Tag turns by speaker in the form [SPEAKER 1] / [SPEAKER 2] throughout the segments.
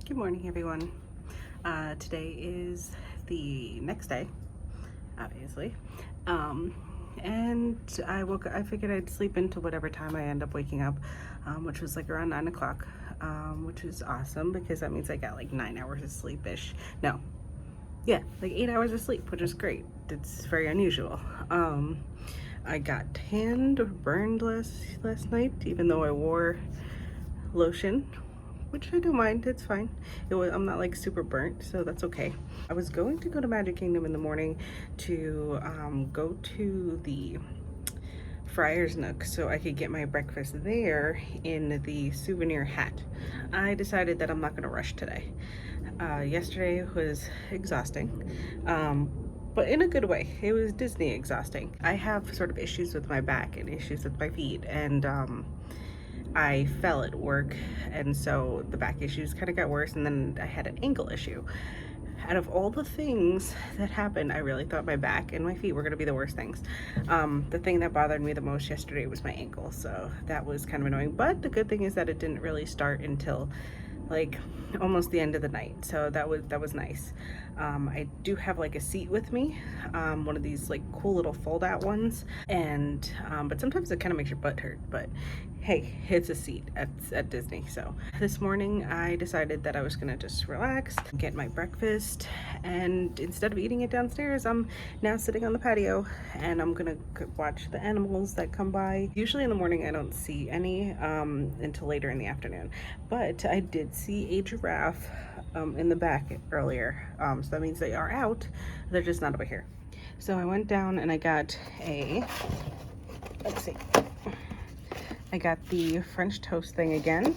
[SPEAKER 1] Good morning, everyone. Today is the next day, obviously. And I figured I'd sleep into whatever time I end up waking up, which was like around 9 o'clock, which is awesome because that means I got like 9 hours of sleep-ish. No, yeah, like 8 hours of sleep, which is great. It's very unusual. I got tanned or burned last night, even though I wore lotion, which I don't mind. It's fine. I'm not like super burnt, so that's okay. I was going to go to Magic Kingdom in the morning to go to the Friar's Nook so I could get my breakfast there in the souvenir hat. I decided that I'm not going to rush today. Yesterday was exhausting. But in a good way. It was Disney exhausting. I have sort of issues with my back and issues with my feet, and I fell at work, and so the back issues kind of got worse, and then I had an ankle issue. Out of all the things that happened, I really thought my back and my feet were going to be the worst things. The thing that bothered me the most yesterday was my ankle, so that was kind of annoying. But the good thing is that it didn't really start until like almost the end of the night, so that was nice. I do have like a seat with me, one of these like cool little fold out ones, and but sometimes it kind of makes your butt hurt, but hey, it's a seat at Disney. So this morning I decided that I was gonna just relax, get my breakfast, and instead of eating it downstairs, I'm now sitting on the patio and I'm gonna watch the animals that come by. Usually in the morning I don't see any until later in the afternoon, but I did see a giraffe in the back earlier, so that means they are out. They're just not over here. So I went down and I got let's see, I got the French toast thing again,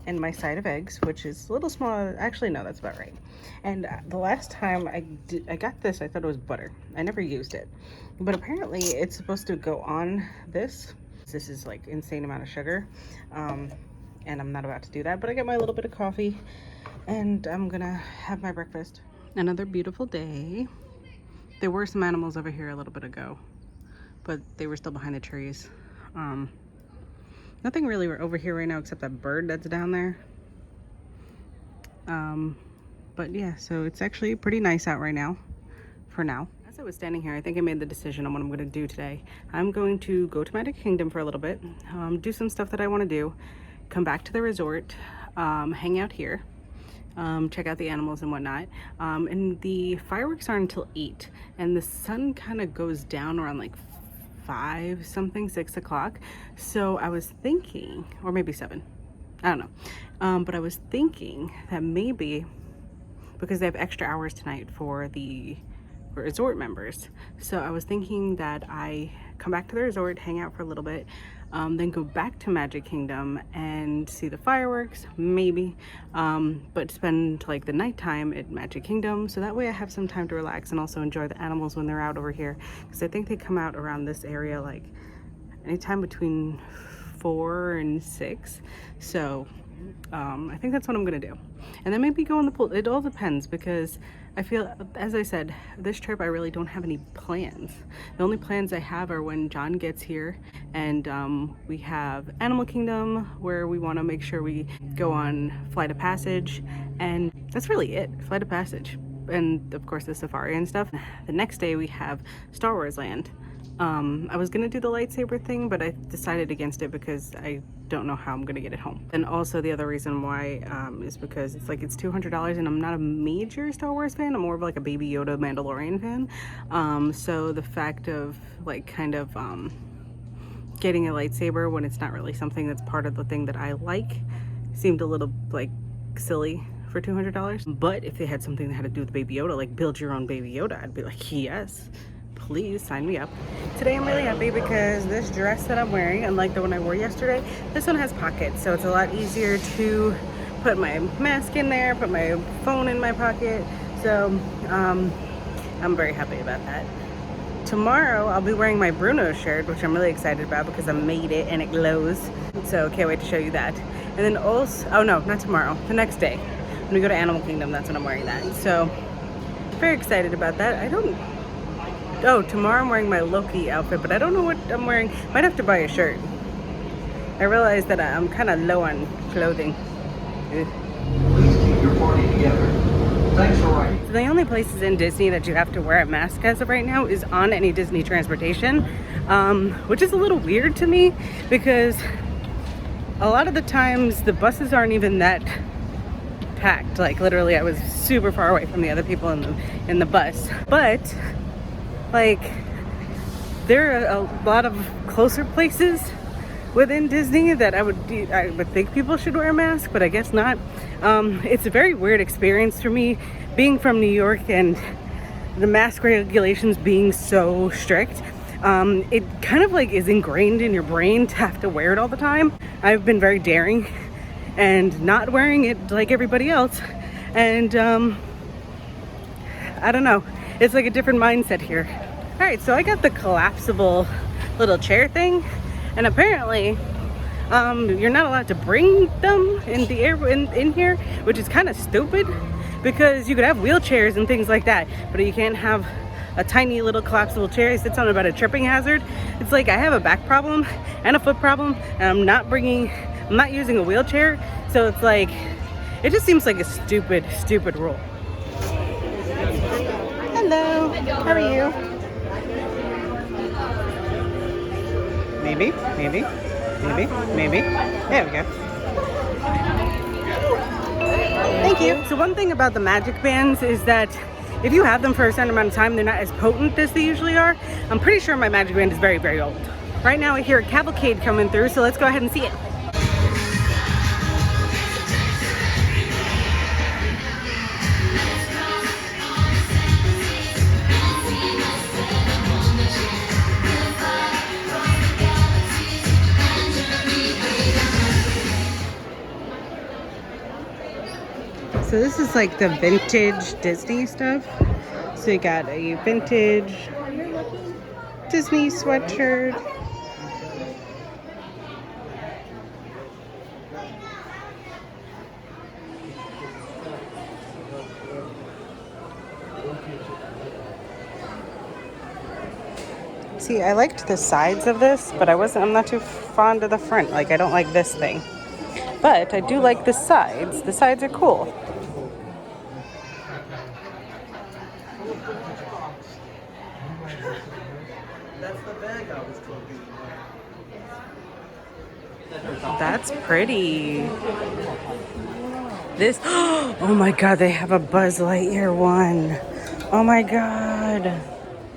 [SPEAKER 1] and my side of eggs, which is a little small. Actually, no, that's about right. And the last time I got this, I thought it was butter. I never used it, but apparently it's supposed to go on this. This is like insane amount of sugar, and I'm not about to do that, but I got my little bit of coffee and I'm gonna have my breakfast. Another beautiful day. There were some animals over here a little bit ago, but they were still behind the trees. Nothing really over here right now except that bird that's down there. But yeah, so it's actually pretty nice out right now, for now. As I was standing here, I think I made the decision on what I'm going to do today. I'm going to go to Magic Kingdom for a little bit, do some stuff that I want to do, come back to the resort, hang out here, check out the animals and whatnot. And the fireworks are until 8, and the sun kind of goes down around like 5 something, 6 o'clock. So I was thinking, or maybe 7, I don't know, but I was thinking that maybe because they have extra hours tonight for the resort members, so I was thinking that I come back to the resort, hang out for a little bit, then go back to Magic Kingdom and see the fireworks, maybe, but spend like the nighttime at Magic Kingdom, so that way I have some time to relax and also enjoy the animals when they're out over here, because I think they come out around this area like anytime between 4 and 6. So I think that's what I'm gonna do, and then maybe go in the pool. It all depends, because I feel, as I said, this trip I really don't have any plans. The only plans I have are when John gets here, and we have Animal Kingdom, where we want to make sure we go on Flight of Passage, and that's really it. Flight of Passage, and of course the safari and stuff. The next day we have Star Wars Land. I was gonna do the lightsaber thing, but I decided against it because I don't know how I'm gonna get it home. And also the other reason why is because it's $200, and I'm not a major Star Wars fan. I'm more of like a Baby Yoda Mandalorian fan. So the fact of like kind of getting a lightsaber when it's not really something that's part of the thing that I like seemed a little like silly for $200. But if they had something that had to do with Baby Yoda, like build your own Baby Yoda, I'd be like, yes, please sign me up. Today I'm really happy because this dress that I'm wearing, unlike the one I wore yesterday, this one has pockets, so it's a lot easier to put my mask in there, put my phone in my pocket. So I'm very happy about that. Tomorrow I'll be wearing my Bruno shirt, which I'm really excited about because I made it and it glows, so can't wait to show you that. And then also, oh no, not tomorrow, the next day when we go to Animal Kingdom, that's when I'm wearing that. So very excited about that. Oh, tomorrow I'm wearing my Loki outfit, but I don't know what I'm wearing. Might have to buy a shirt. I realized that I'm kind of low on clothing.
[SPEAKER 2] Please keep your party together. Thanks for writing.
[SPEAKER 1] So the only places in Disney that you have to wear a mask as of right now is on any Disney transportation, which is a little weird to me because a lot of the times the buses aren't even that packed. Like literally I was super far away from the other people in the bus. But like there are a lot of closer places within Disney that I would think people should wear a mask, but I guess not. It's a very weird experience for me being from New York and the mask regulations being so strict. It kind of like is ingrained in your brain to have to wear it all the time. I've been very daring and not wearing it like everybody else, and I don't know, it's like a different mindset here. All right, so I got the collapsible little chair thing, and apparently you're not allowed to bring them in the air in here, which is kind of stupid because you could have wheelchairs and things like that, but you can't have a tiny little collapsible chair. He said something about a tripping hazard. It's like I have a back problem and a foot problem, and I'm not using a wheelchair, so it's like it just seems like a stupid rule. Hello, how are you? Maybe. There we go. Thank you. So one thing about the Magic Bands is that if you have them for a certain amount of time, they're not as potent as they usually are. I'm pretty sure my Magic Band is very old. Right now I hear a cavalcade coming through, so let's go ahead and see it. So this is like the vintage Disney stuff. So you got a vintage Disney sweatshirt. See, I liked the sides of this, but I'm not too fond of the front. Like I don't like this thing. But I do like the sides. The sides are cool. That's pretty. This, oh my god, they have a Buzz Lightyear one. Oh my god.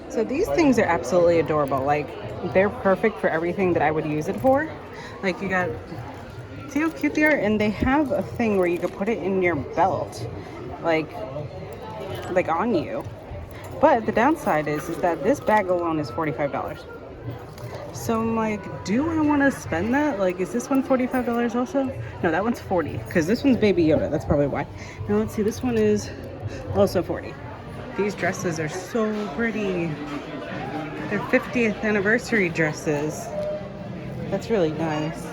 [SPEAKER 1] So these things are absolutely adorable. Like, they're perfect for everything that I would use it for. Like, you got, see how cute they are? And they have a thing where you could put it in your belt, like on you. But the downside is that this bag alone is $45. So I'm like, do I want to spend that? Like, is this one $45 also? No, that one's $40, because this one's Baby Yoda. That's probably why. Now let's see, this one is also $40. These dresses are so pretty. They're 50th anniversary dresses. That's really nice.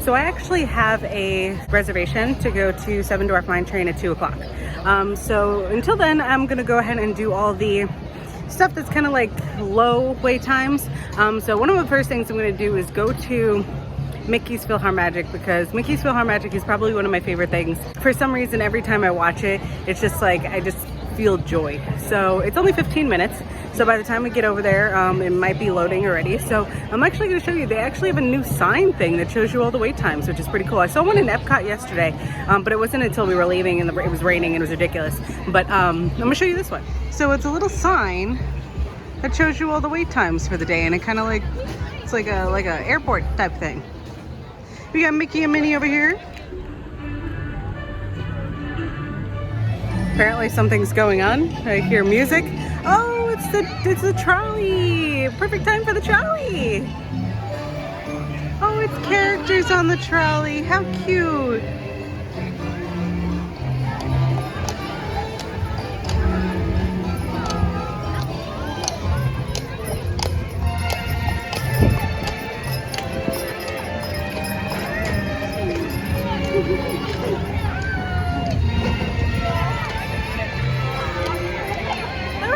[SPEAKER 1] So I actually have a reservation to go to Seven Dwarf Mine Train at 2 o'clock. So until then, I'm gonna go ahead and do all the stuff that's kind of like low wait times. So one of the first things I'm gonna do is go to Mickey's PhilharMagic, because Mickey's PhilharMagic is probably one of my favorite things. For some reason, every time I watch it, it's just like, I just feel joy. So it's only 15 minutes. So by the time we get over there, it might be loading already. So I'm actually going to show you, they actually have a new sign thing that shows you all the wait times, which is pretty cool. I saw one in Epcot yesterday, but it wasn't until we were leaving and it was raining and it was ridiculous. But I'm going to show you this one. So it's a little sign that shows you all the wait times for the day, and it kind of like, it's like a airport type thing. We got Mickey and Minnie over here. Apparently something's going on. I hear music. Oh, it's the trolley. Perfect time for the trolley. Oh, it's characters on the trolley. How cute.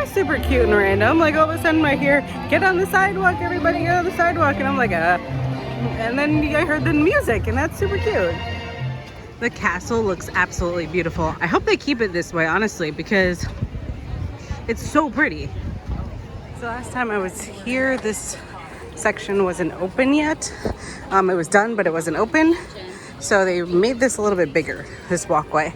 [SPEAKER 1] super cute and random. Like all of a sudden I hear, get on the sidewalk, everybody get on the sidewalk. And I'm like, and then I heard the music and that's super cute. The castle looks absolutely beautiful. I hope they keep it this way, honestly, because it's so pretty. So last time I was here, this section wasn't open yet. It was done, but it wasn't open. So they made this a little bit bigger, this walkway.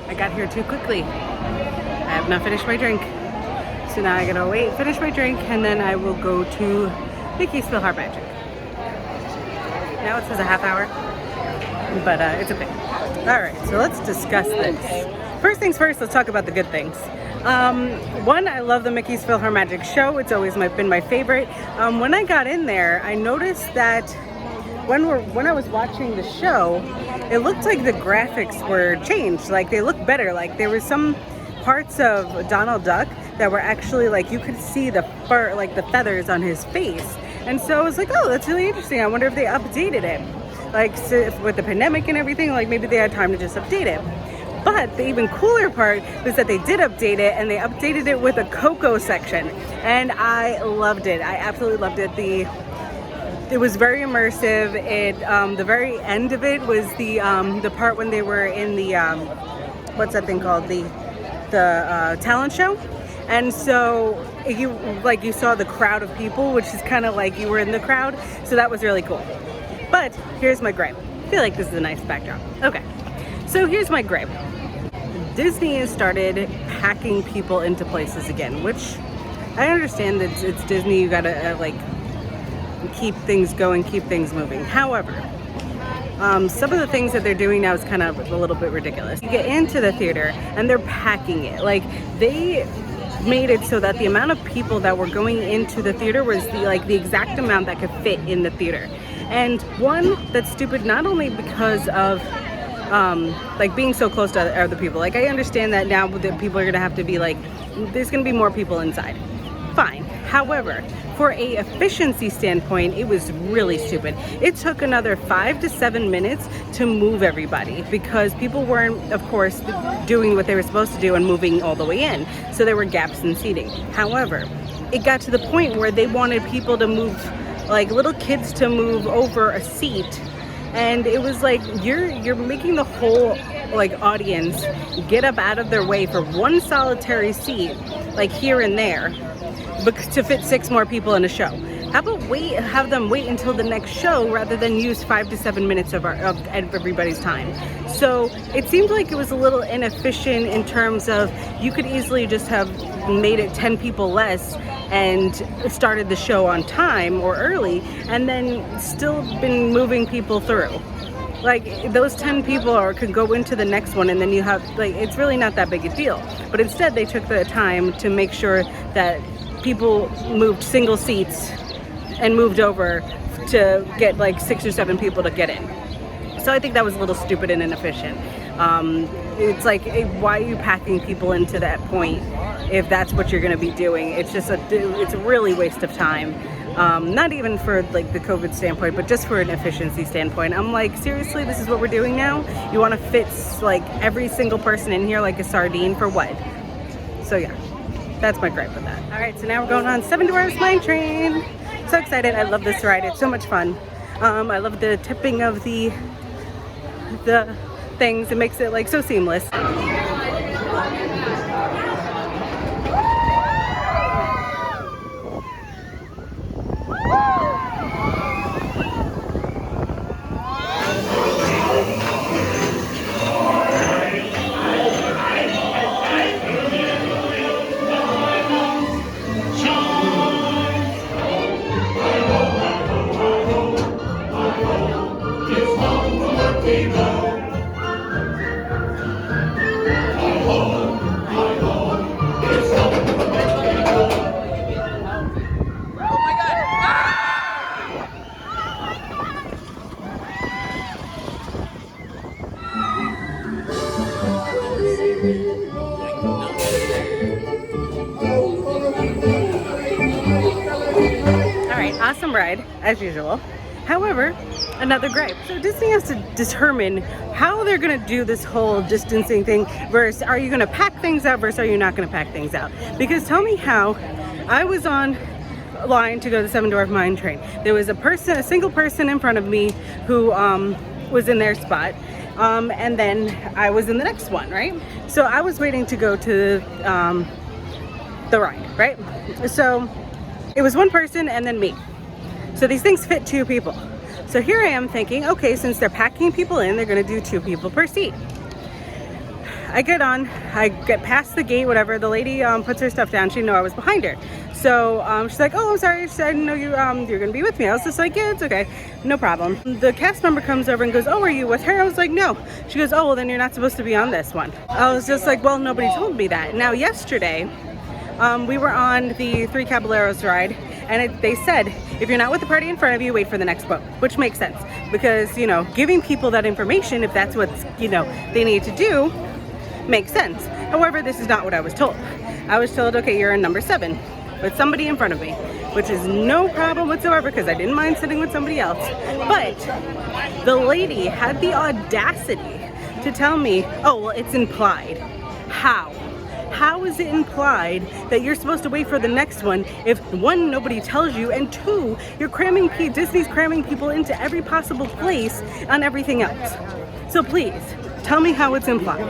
[SPEAKER 1] I got here too quickly. I have not finished my drink. So now I gotta wait, finish my drink, and then I will go to Mickey's PhilharMagic. Now it says a half hour, but it's okay. All right, so let's discuss this. First things first, let's talk about the good things. One, I love the Mickey's PhilharMagic show. It's always been my favorite. When I got in there, I noticed that when I was watching the show, it looked like the graphics were changed. Like they looked better. Like there were some parts of Donald Duck that were actually like you could see the fur, like the feathers on his face. And so I was like, oh, that's really interesting. I wonder if they updated it. Like so with the pandemic and everything, like maybe they had time to just update it. But the even cooler part was that they did update it, and they updated it with a Coco section, and I loved it. I absolutely loved it. It was very immersive. The very end of it was the part when they were in the what's that thing called, the talent show, and so you saw the crowd of people, which is kind of like you were in the crowd. So that was really cool. But here's my gripe. I feel like this is a nice backdrop. Okay, so here's my gripe. Disney has started packing people into places again, which I understand that it's Disney. You gotta keep things going, keep things moving. However, some of the things that they're doing now is kind of a little bit ridiculous. You get into the theater and they're packing it. Like they made it so that the amount of people that were going into the theater was the exact amount that could fit in the theater. And one, that's stupid, not only because of being so close to other people. Like I understand that now that people are gonna have to be there's gonna be more people inside. Fine. However, for a efficiency standpoint, it was really stupid. It took another 5 to 7 minutes to move everybody because people weren't, of course, doing what they were supposed to do and moving all the way in. So there were gaps in seating. However, it got to the point where they wanted people to move, like little kids to move over a seat. And it was like you're making the whole audience get up out of their way for one solitary seat, like here and there, to fit 6 more people in a show. How about have them wait until the next show rather than use 5 to 7 minutes of everybody's time? So it seemed like it was a little inefficient in terms of you could easily just have made it 10 people less and started the show on time or early and then still been moving people through. Like those 10 people could go into the next one and then you have it's really not that big a deal. But instead they took the time to make sure that people moved single seats and moved over to get 6 or 7 people to get in. So I think that was a little stupid and inefficient. It's why are you packing people into that point if that's what you're going to be doing? It's just it's a really waste of time. Not even for the COVID standpoint, but just for an efficiency standpoint. I'm like, seriously, this is what we're doing now? You want to fit every single person in here like a sardine for what? So yeah, that's my gripe with that. All right, so now we're going on Seven Dwarfs Mine Train. So excited. I love this ride. It's so much fun. I love the tipping of the things. It makes it so seamless. Awesome ride, as usual. However, another gripe. So Disney has to determine how they're gonna do this whole distancing thing versus are you gonna pack things out versus are you not gonna pack things out? Because tell me how. I was on a line to go to the Seven Dwarf Mine Train. There was a single person in front of me who was in their spot. And then I was in the next one, right? So I was waiting to go to the ride, right? So it was one person and then me. So these things fit 2 people. So here I am thinking, okay, since they're packing people in, they're gonna do 2 people per seat. I get past the gate, whatever. The lady puts her stuff down. She didn't know I was behind her. So she's like, oh, I'm sorry. She said, I didn't know you're gonna be with me. I was just like, yeah, it's okay, no problem. The cast member comes over and goes, oh, are you with her? I was like, no. She goes, oh, well, then you're not supposed to be on this one. I was just like, well, nobody told me that. Now, yesterday, we were on the Three Caballeros ride, and they said, if you're not with the party in front of you, wait for the next boat, which makes sense because, you know, giving people that information, if that's what, you know, they need to do, makes sense. However, this is not what I was told. I was told, okay, you're in number 7 with somebody in front of me, which is no problem whatsoever because I didn't mind sitting with somebody else. But the lady had the audacity to tell me, oh, well, it's implied. How? How is it implied that you're supposed to wait for the next one if 1, nobody tells you, and 2, you're cramming Disney's cramming people into every possible place on everything else. So please, tell me how it's implied.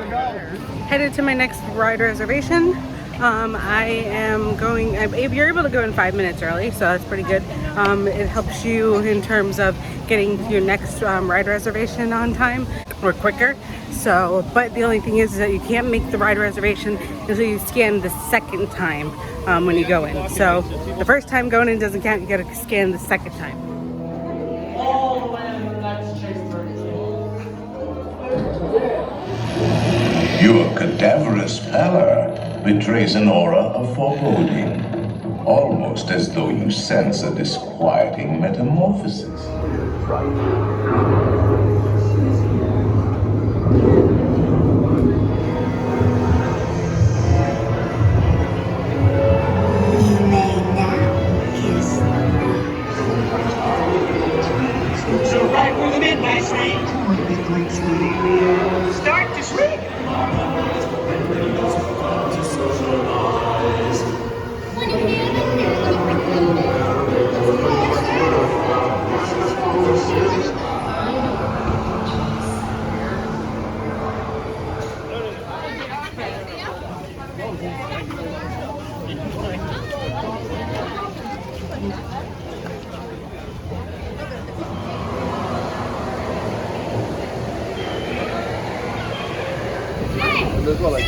[SPEAKER 1] Headed to my next ride reservation. I am going, if you're able to go in 5 minutes early, so that's pretty good. It helps you in terms of getting your next ride reservation on time or quicker. So, but the only thing is that you can't make the ride reservation until you scan the second time when you go in. So the first time going in doesn't count, you gotta scan the second time.
[SPEAKER 2] All the way to the next chamber.
[SPEAKER 3] Your cadaverous pallor betrays an aura of foreboding, almost as though you sense a disquieting metamorphosis.
[SPEAKER 4] You may now kiss the
[SPEAKER 5] So right where the midnight train. Start to sleep.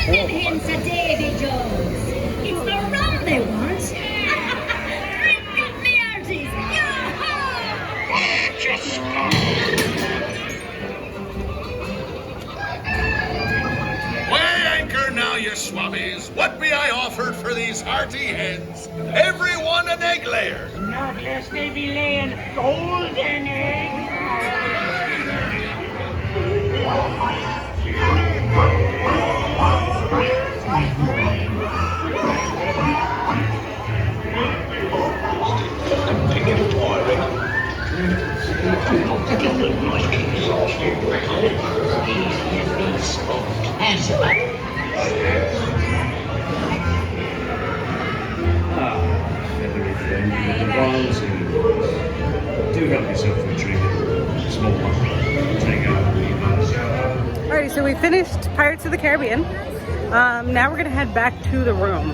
[SPEAKER 4] Send him to Davy Jones. It's the rum they want. Bring up the arties.
[SPEAKER 5] Just weigh anchor now, you swabbies. What be I offered for these hearty hens? Every one an egg layer.
[SPEAKER 6] Not less they be laying golden eggs.
[SPEAKER 7] Feathery friend with the balls and do help yourself to a drink. Small one. Take out the balls.
[SPEAKER 1] Alrighty, so we finished Pirates of the Caribbean. Now we're gonna head back to the room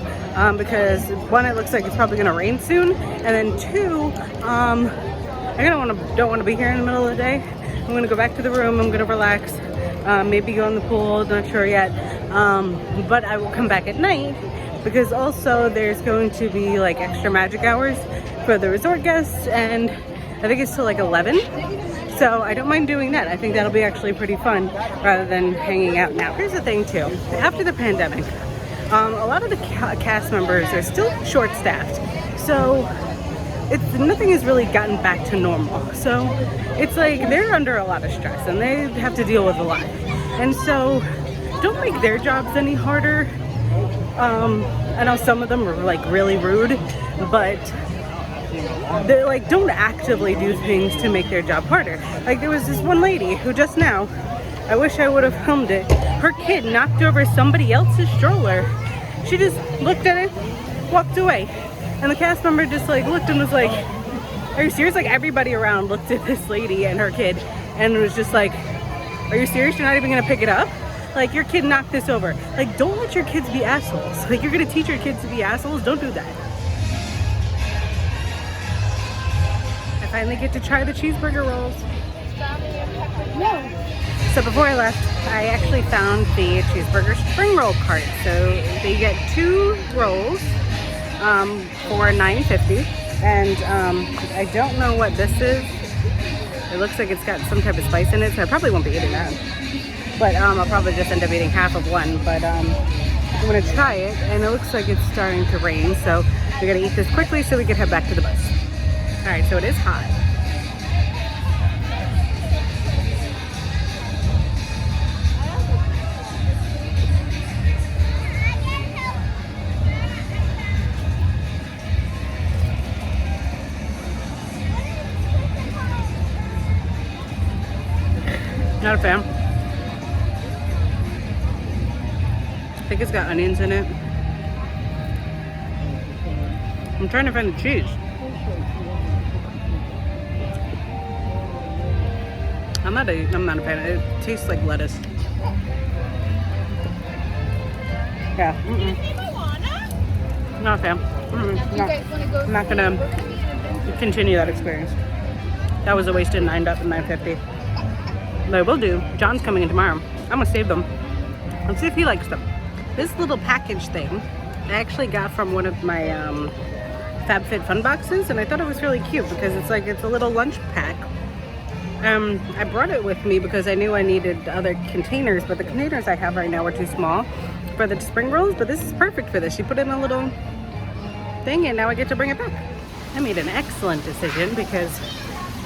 [SPEAKER 1] because 1, it looks like it's probably gonna rain soon, and then 2, I don't want to be here in the middle of the day. I'm gonna go back to the room. I'm gonna relax, maybe go in the pool. Not sure yet, but I will come back at night because also there's going to be like extra magic hours for the resort guests, and I think it's till like 11. So I don't mind doing that. I think that'll be actually pretty fun rather than hanging out now. Here's the thing too, after the pandemic, a lot of the cast members are still short-staffed. So nothing has really gotten back to normal. So it's like they're under a lot of stress and they have to deal with a lot. And so don't make their jobs any harder. I know some of them are like really rude, but they like don't actively do things to make their job harder. Like there was this one lady who just now, I wish I would have filmed it, her kid knocked over somebody else's stroller. She just looked at it, walked away, and the cast member just like looked and was like, are you serious? Like everybody around looked at this lady and her kid and was just like, are you serious? You're not even gonna pick it up? Like your kid knocked this over. Like don't let your kids be assholes. Like you're gonna teach your kids to be assholes? Don't do that. I finally get to try the cheeseburger rolls. So before I left, I actually found the cheeseburger spring roll cart. So they get 2 rolls for $9.50. And I don't know what this is. It looks like it's got some type of spice in it, so I probably won't be eating that. But I'll probably just end up eating half of one. But I'm gonna try it, and it looks like it's starting to rain, so we gotta eat this quickly so we can head back to the bus. All right, so it is hot. Not a fan. I think it's got onions in it. I'm trying to find the cheese. I'm not a fan. It tastes like lettuce. Yeah. Not a fan. No. I'm not gonna continue that experience. That was a wasted $9.50. But I will do. John's coming in tomorrow. I'm gonna save them. Let's see if he likes them. This little package thing I actually got from one of my FabFitFun boxes, and I thought it was really cute because it's a little lunch pack. I brought it with me because I knew I needed other containers, but the containers I have right now are too small for the spring rolls, but this is perfect for this. You put in a little thing and now I get to bring it back. I made an excellent decision because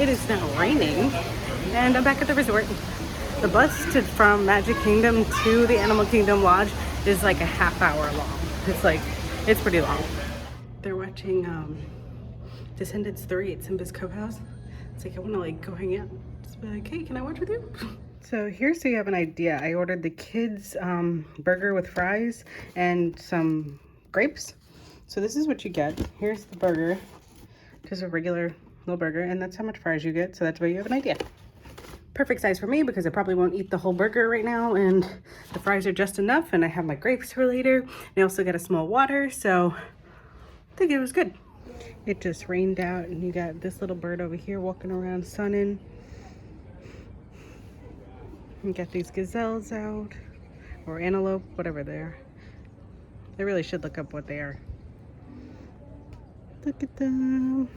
[SPEAKER 1] it is now raining and I'm back at the resort. The bus from Magic Kingdom to the Animal Kingdom Lodge is like a half hour long. It's pretty long. They're watching Descendants 3 at Simba's Cove House. It's like I want to go hang out. Just be like, hey, can I watch with you? So here, so you have an idea. I ordered the kids burger with fries and some grapes. So this is what you get. Here's the burger, just a regular little burger, and that's how much fries you get. So that's why you have an idea. Perfect size for me because I probably won't eat the whole burger right now, and the fries are just enough, and I have my grapes for later. And I also got a small water, so I think it was good. It just rained out, and you got this little bird over here walking around sunning. You got these gazelles out, or antelope, whatever they are. I really should look up what they are. Look at them.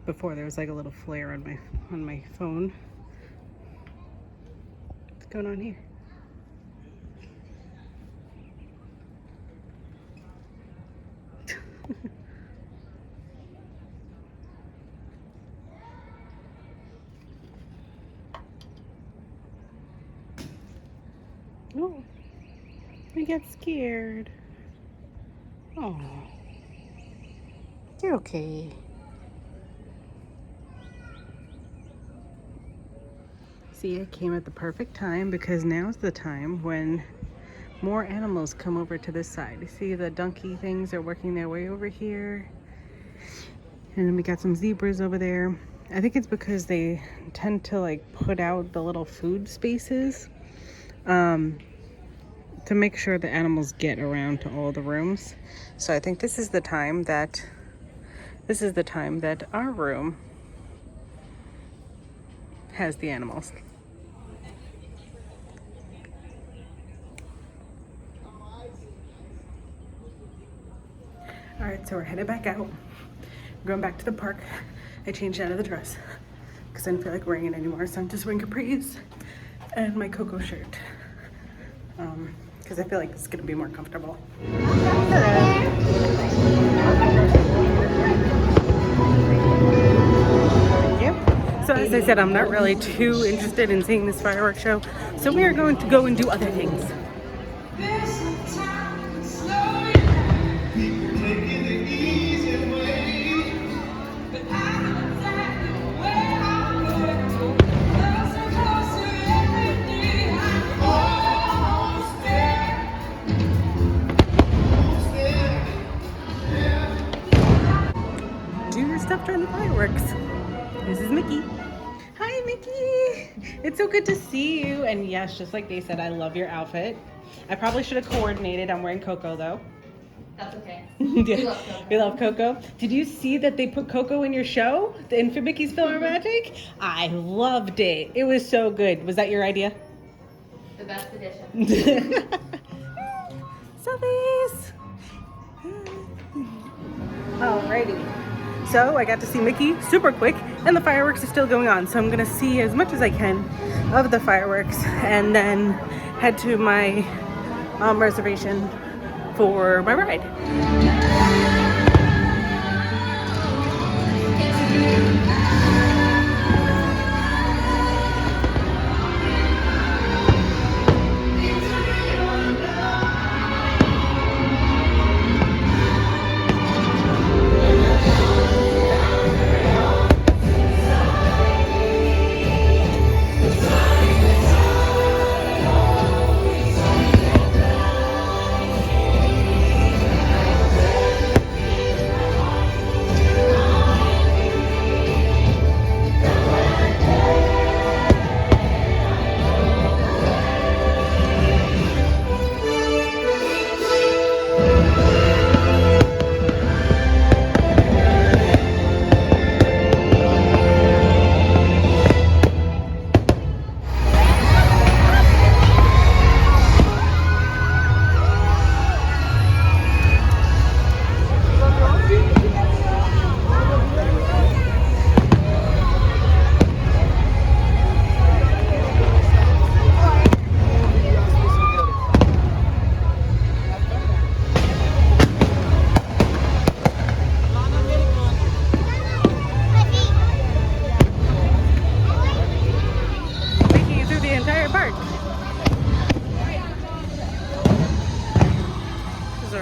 [SPEAKER 1] Before there was like a little flare on my phone. What's going on here? Oh, I got scared. Oh, you're okay. See, I came at the perfect time because now's the time when more animals come over to this side. You see the donkey things are working their way over here. And then we got some zebras over there. I think it's because they tend to put out the little food spaces to make sure the animals get around to all the rooms. So I think this is the time that our room has the animals. All right, so we're headed back out. We're going back to the park. I changed out of the dress because I didn't feel like wearing it anymore, so I'm just wearing capris and my Coco shirt because I feel like it's gonna be more comfortable. Thank you. So I as I said, I'm not really too interested in seeing this fireworks show, so we are going to go and do other things. Do your stuff during the fireworks. This is Mickey. Hi, Mickey. It's so good to see you. And yes, just like they said, I love your outfit. I probably should have coordinated. I'm wearing Coco though.
[SPEAKER 8] That's okay.
[SPEAKER 1] Yeah. We love Coco. Did you see that they put Coco in your show? In Mickey's PhilharMagic? I loved it. It was so good. Was that your idea?
[SPEAKER 8] The best edition.
[SPEAKER 1] Selfies. Alrighty. So I got to see Mickey super quick, and the fireworks are still going on. So I'm gonna see as much as I can of the fireworks, and then head to my reservation for my ride.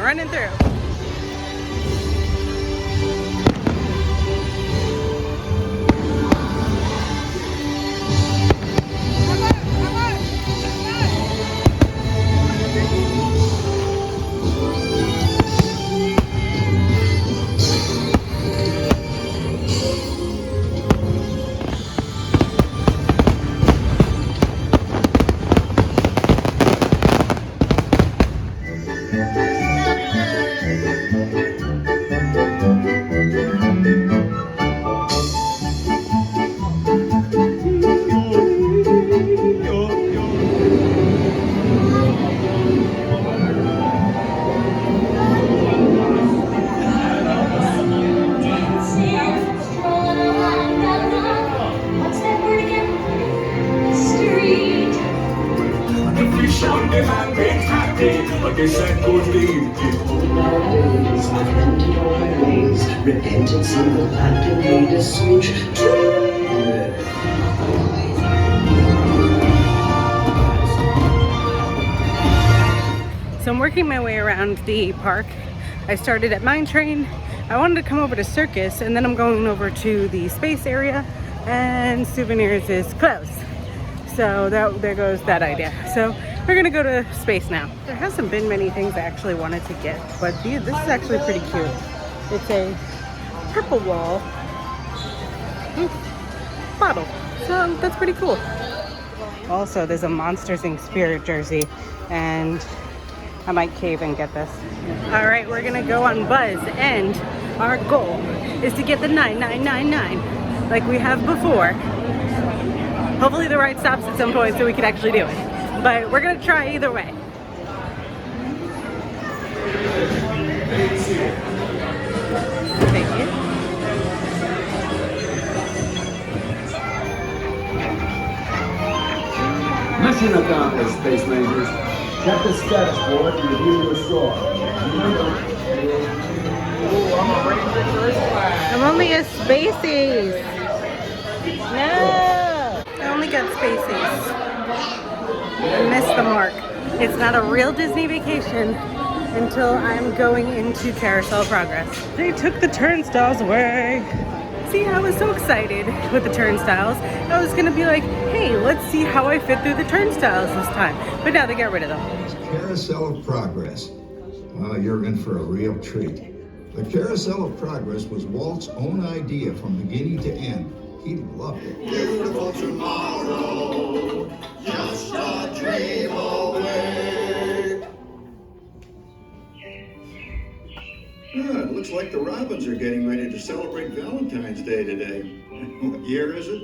[SPEAKER 1] Running through.
[SPEAKER 9] Repentance in the path can lead us sweet to
[SPEAKER 1] So I'm working my way around the park. I started at Mine Train. I wanted to come over to Circus, and then I'm going over to the space area, and Souvenirs is closed. So there goes that idea. So we're gonna go to space now. There hasn't been many things I actually wanted to get, but this is actually pretty cute. It's a purple wall bottle. So that's pretty cool. Also, there's a Monsters Inc. Spirit jersey, and I might cave and get this. All right, we're gonna go on Buzz, and our goal is to get the 9999 like we have before. Hopefully the ride stops at some point so we can actually do it. But we're gonna try either way. Thank you.
[SPEAKER 10] Mission accomplished, Space Rangers. Check the status board and review your score.
[SPEAKER 1] I'm only a Spacies. No! I only got Spaceys. I missed the mark. It's not a real Disney vacation until I'm going into Carousel of Progress. They took the turnstiles away. See, I was so excited with the turnstiles. I was gonna be like, hey, let's see how I fit through the turnstiles this time. But now they got rid of them.
[SPEAKER 11] Carousel of Progress. You're in for a real treat. The Carousel of Progress was Walt's own idea from beginning to end. He loved it.
[SPEAKER 5] Beautiful tomorrow, just a dream away.
[SPEAKER 11] It looks like the Robins are getting ready to celebrate Valentine's Day today. What year is it?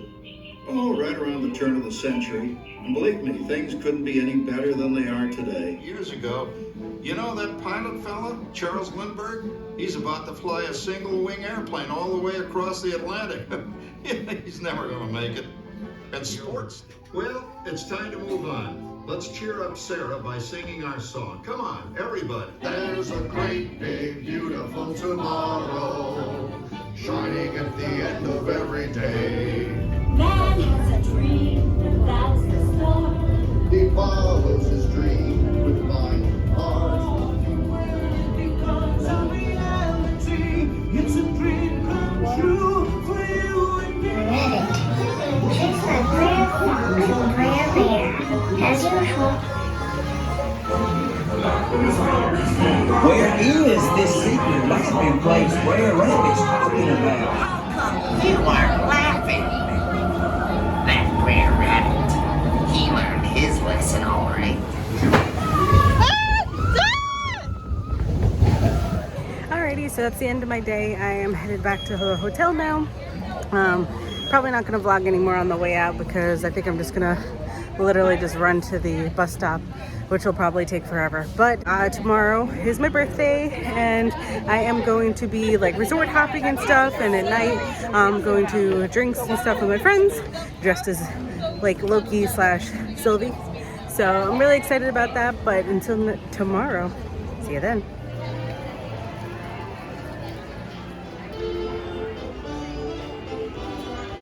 [SPEAKER 11] Oh, right around the turn of the century. And believe me, things couldn't be any better than they are today. Years ago, you know that pilot fella, Charles Lindbergh? He's about to fly a single-wing airplane all the way across the Atlantic. He's never gonna make it. And sports? Well, it's time to move on. Let's cheer up Sarah by singing our song. Come on, everybody.
[SPEAKER 5] There's a great, big, beautiful tomorrow, shining at the end of every day.
[SPEAKER 4] Man has a dream, and that's the start.
[SPEAKER 5] He follows his dream with mind and heart.
[SPEAKER 2] It becomes a reality. It's a dream come true for you and me.
[SPEAKER 4] Just like Prayer Fox and Prayer Bear, as usual.
[SPEAKER 12] Where is this secret laughing place Brer Rabbit's talking about?
[SPEAKER 13] You aren't laughing. That Brer Rabbit, he learned his lesson all right.
[SPEAKER 1] Alrighty, so that's the end of my day. I am headed back to the hotel now. Probably not gonna vlog anymore on the way out because I think I'm just gonna literally just run to the bus stop, which will probably take forever. But tomorrow is my birthday and I am going to be like resort hopping and stuff, and at night I'm going to drinks and stuff with my friends dressed as like Loki / Sylvie. So I'm really excited about that, but until tomorrow, see you then.